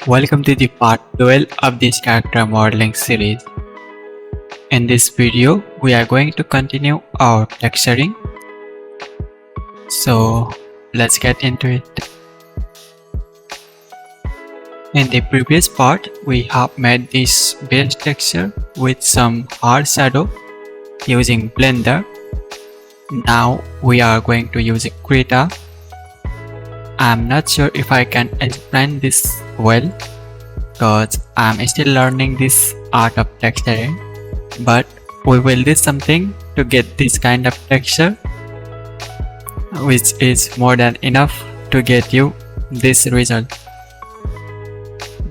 Welcome to the part 12 of this character modeling series. In this video, we are going to continue our texturing. So let's get into it. In the previous part, we have made this base texture with some hard shadow using Blender. Now we are going to use Krita. I'm not sure if I can explain this well because I'm still learning this art of texturing, but we will do something to get this kind of texture, which is more than enough to get you this result.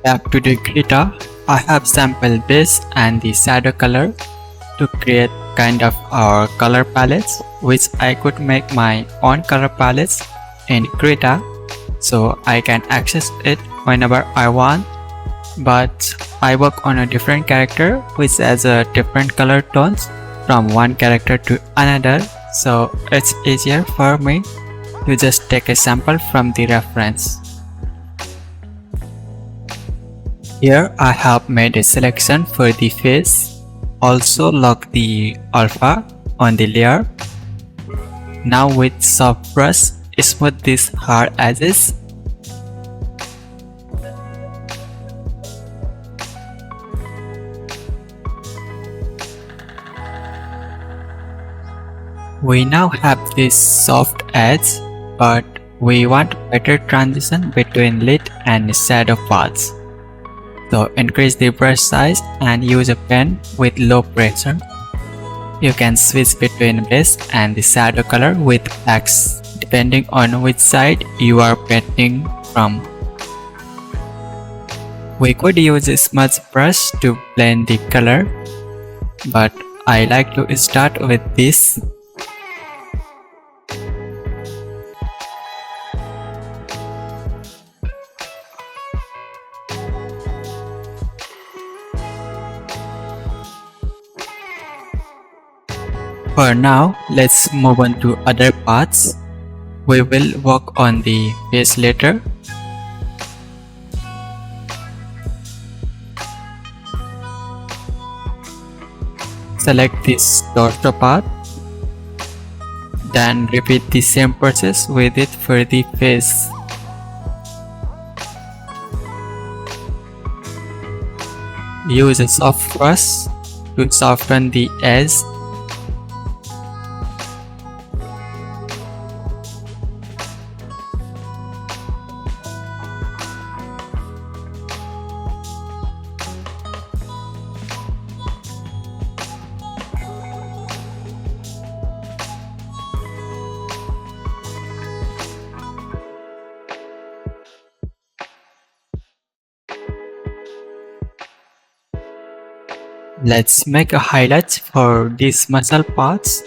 Back to the Krita, I have sampled base and the shadow color to create kind of our color palettes, which I could make my own color palettes in Krita, so I can access it whenever I want. But I work on a different character which has a different color tones from one character to another, so it's easier for me to just take a sample from the reference. Here I have made a selection for the face, also lock the alpha on the layer. Now with soft brush, smooth these hard edges. We now have this soft edge, but we want better transition between lit and shadow paths. So increase the brush size and use a pen with low pressure. You can switch between base and the shadow color with X depending on which side you are painting from. We could use a smudge brush to blend the color, but I like to start with this. For now, let's move on to other parts. We will work on the face later. Select this torso part. Then repeat the same process with it for the face. Use a soft brush to soften the edge. Let's make a highlight for these muscle parts.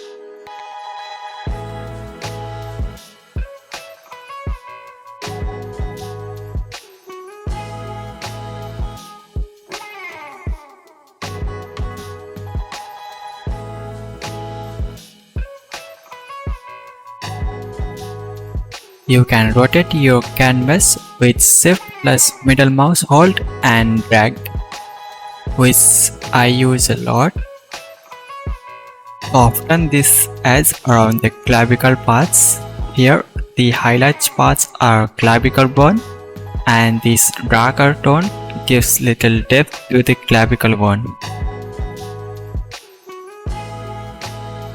You can rotate your canvas with Shift plus middle mouse hold and drag, which I use a lot. Soften this edge around the clavicle parts. Here the highlight parts are clavicle bone, and this darker tone gives little depth to the clavicle bone.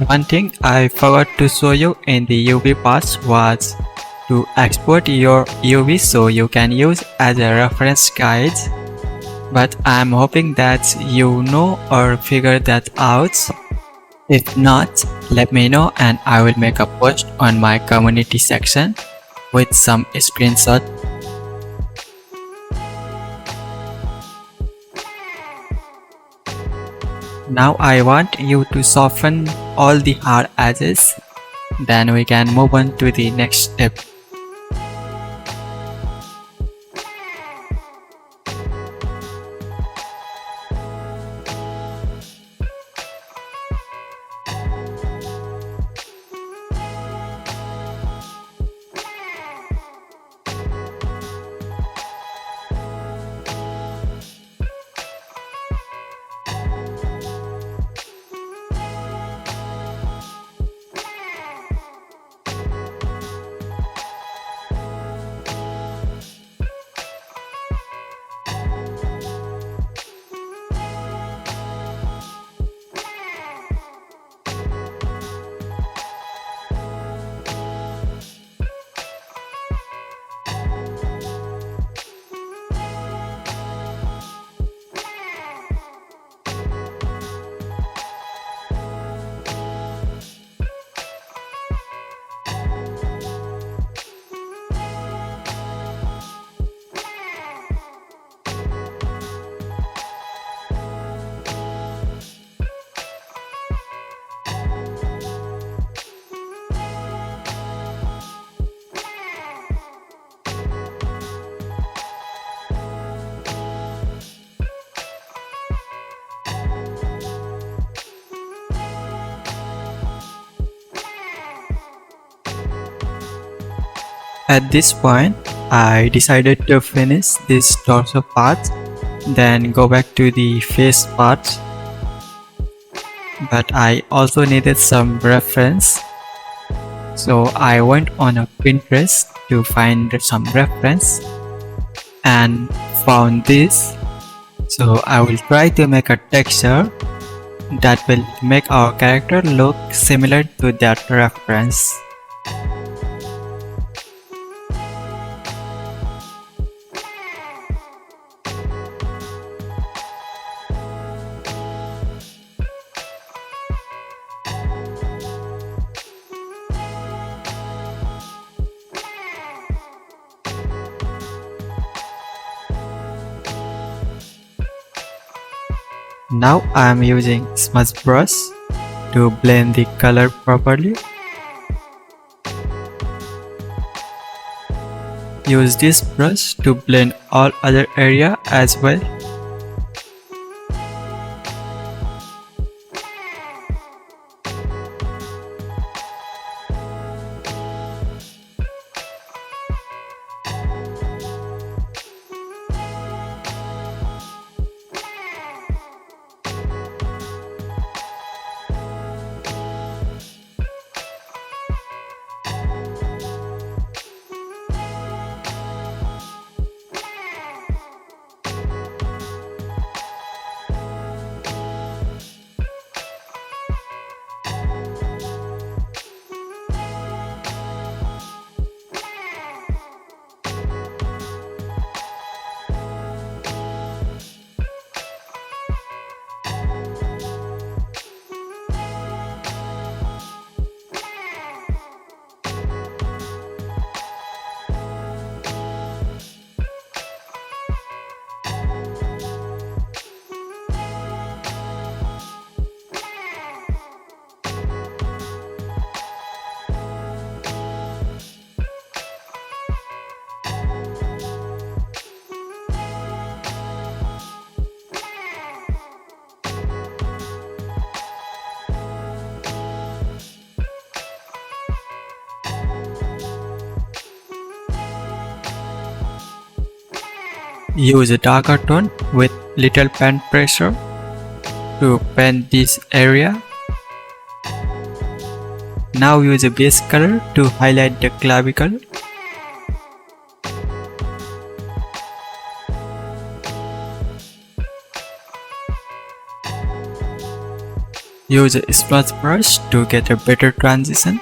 One thing I forgot to show you in the UV parts was to export your UV so you can use as a reference guide. But I'm hoping that you know or figure that out. If not, let me know and I will make a post on my community section with some screenshots. Now I want you to soften all the hard edges. Then we can move on to the next step. At this point, I decided to finish this torso part, then go back to the face part. But I also needed some reference, so I went on a Pinterest to find some reference and found this. So I will try to make a texture that will make our character look similar to that reference. Now I am using smudge brush to blend the color properly. Use this brush to blend all other area as well. Use a darker tone with little pen pressure to paint this area. Now use a base color to highlight the clavicle. Use a smudge brush to get a better transition.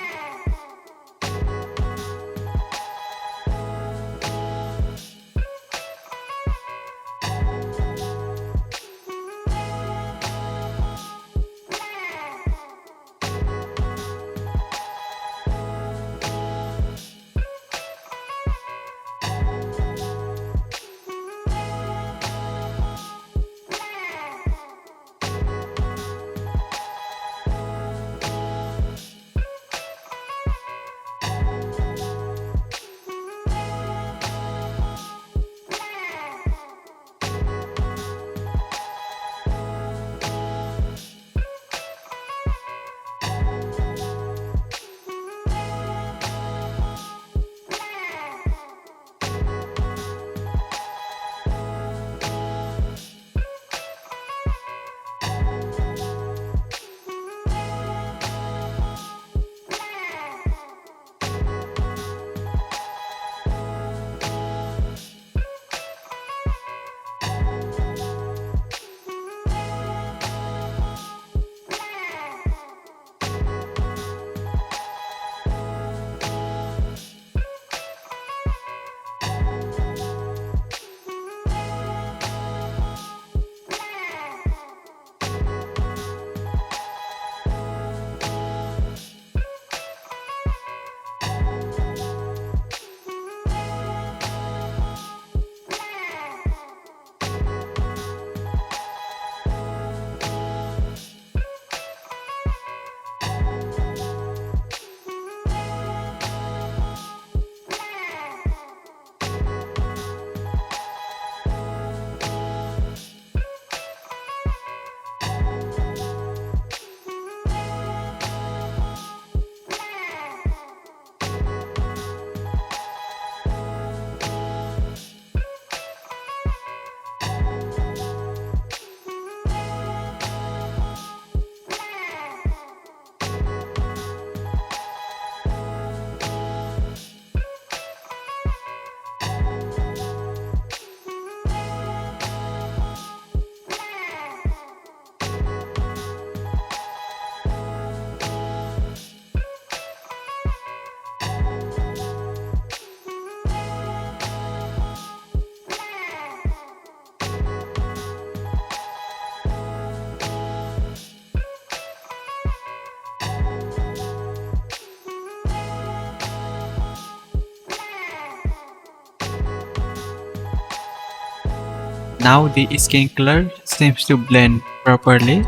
Now the skin color seems to blend properly.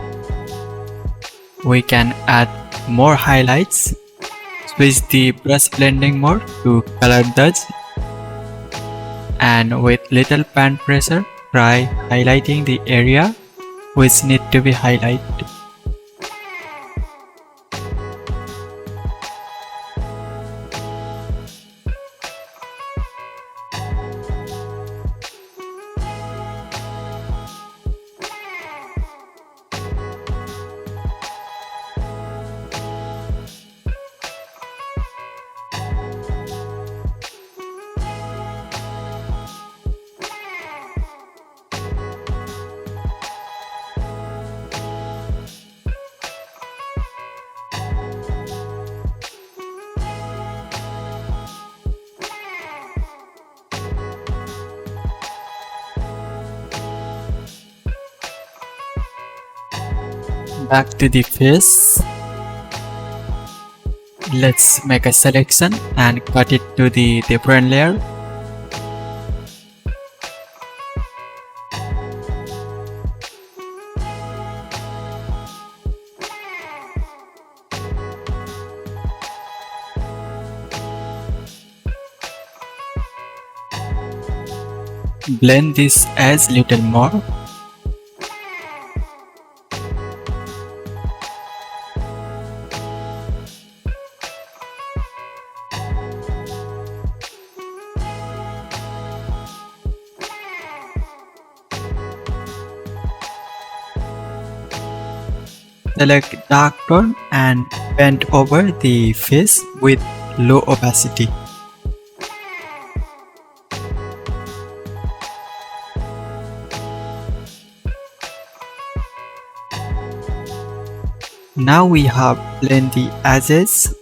We can add more highlights. Switch the brush blending mode to color dodge, and with little pan pressure, try highlighting the area which need to be highlighted. Back to the face. Let's make a selection and cut it to the different layer. Blend this as little more. Select dark tone and paint over the face with low opacity. Now we have blend the edges.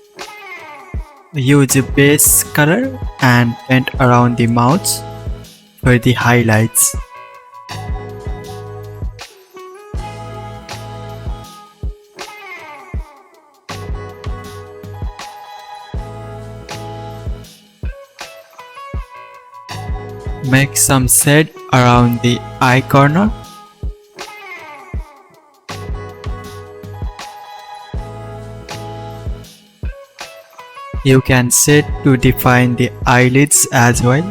Use base color and paint around the mouth for the highlights. Make some shade around the eye corner. You can set to define the eyelids as well.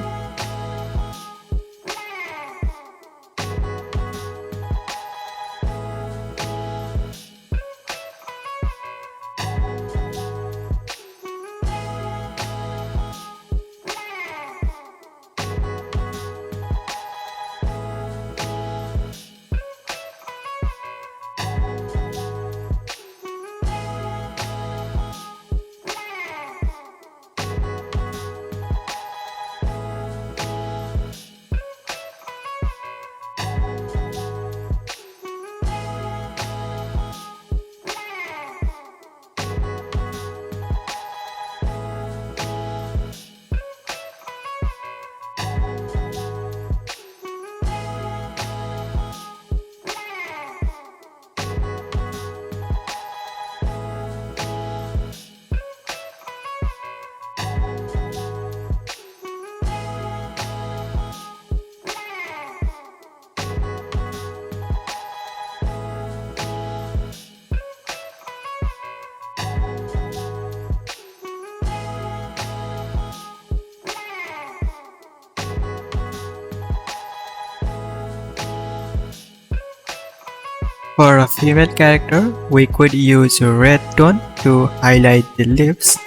For a female character, we could use a red tone to highlight the lips,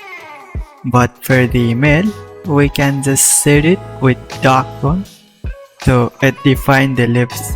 but for the male, we can just shade it with dark tone so it defines the lips.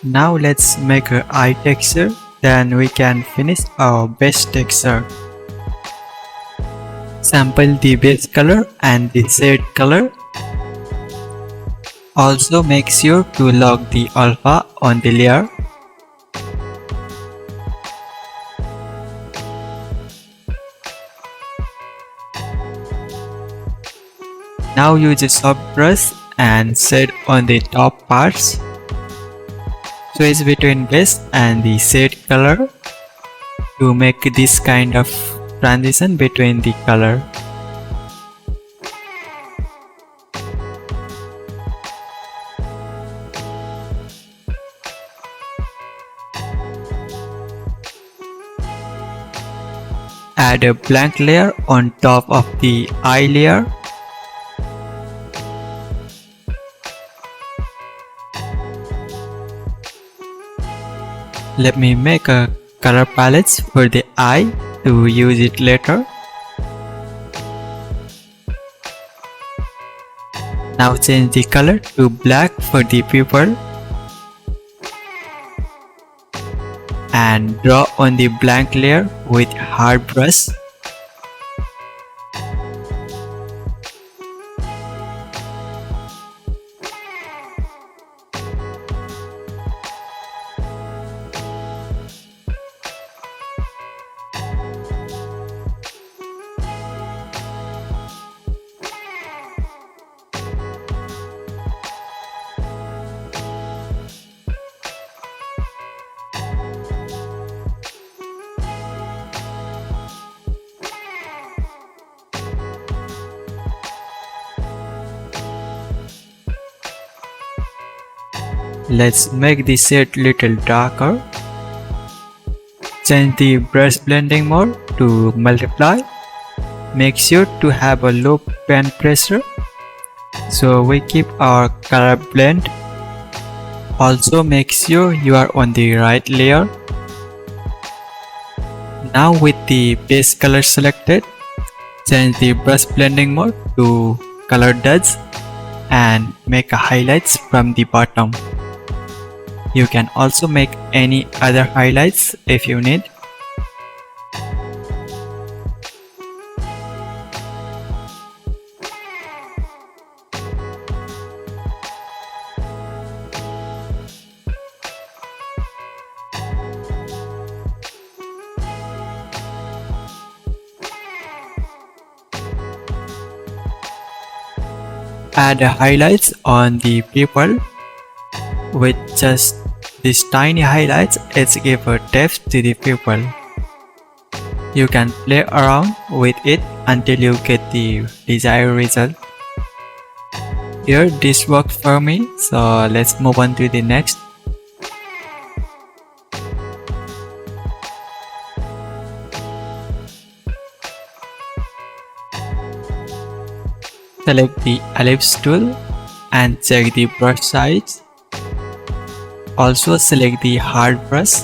Now let's make an eye texture, then we can finish our base texture. Sample the base color and the shade color. Also make sure to lock the alpha on the layer. Now use a soft brush and shade on the top parts. Switch between base and the shade color to make this kind of transition between the color. Add a blank layer on top of the eye layer. Let me make a color palette for the eye to use it later. Now change the color to black for the pupil and draw on the blank layer with hard brush. Let's make the shade little darker. Change the brush blending mode to multiply. Make sure to have a low pen pressure so we keep our color blend. Also make sure you are on the right layer. Now with the base color selected, change the brush blending mode to color dodge and make a highlights from the bottom. You can also make any other highlights if you need. Add highlights on the pupil. With just these tiny highlights, it gives a depth to the pupil. You can play around with it until you get the desired result. Here this works for me, so let's move on to the next. Select the ellipse tool and check the brush size. Also select the hard brush.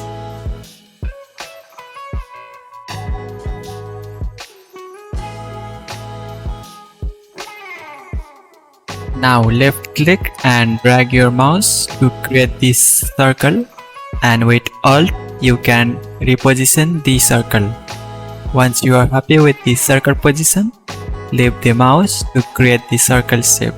Now left click and drag your mouse to create this circle, and with Alt you can reposition the circle. Once you are happy with the circle position, leave the mouse to create the circle shape.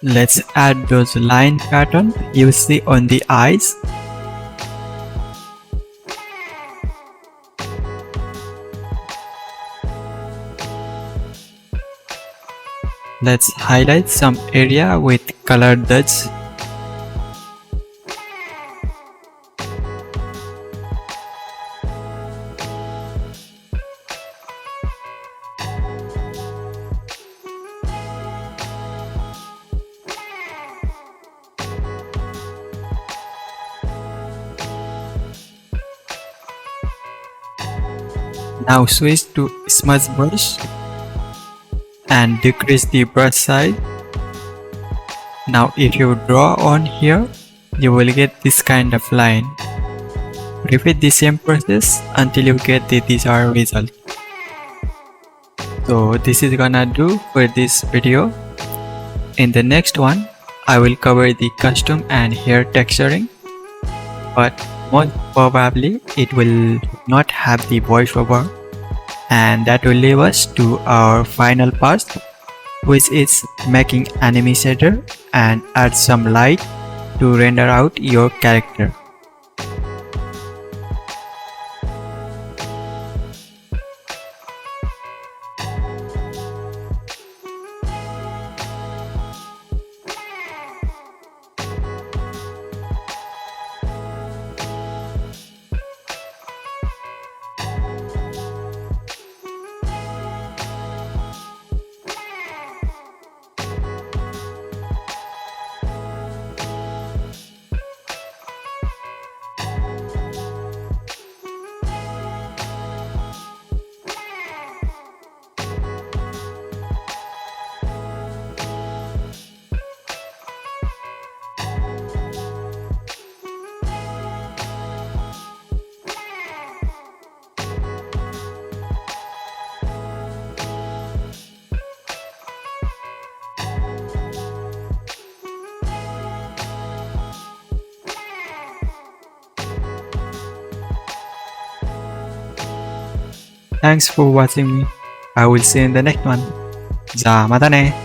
Let's add those line pattern you see on the eyes. Let's highlight some area with colored dots. Now switch to smudge brush and decrease the brush size. Now if you draw on here, you will get this kind of line. Repeat the same process until you get the desired result. So this is gonna do for this video. In the next one, I will cover the custom and hair texturing, but most probably it will not have the voiceover, and that will leave us to our final part, which is making enemy shader and add some light to render out your character. Thanks for watching me. I will see you in the next one. 자, 마다네.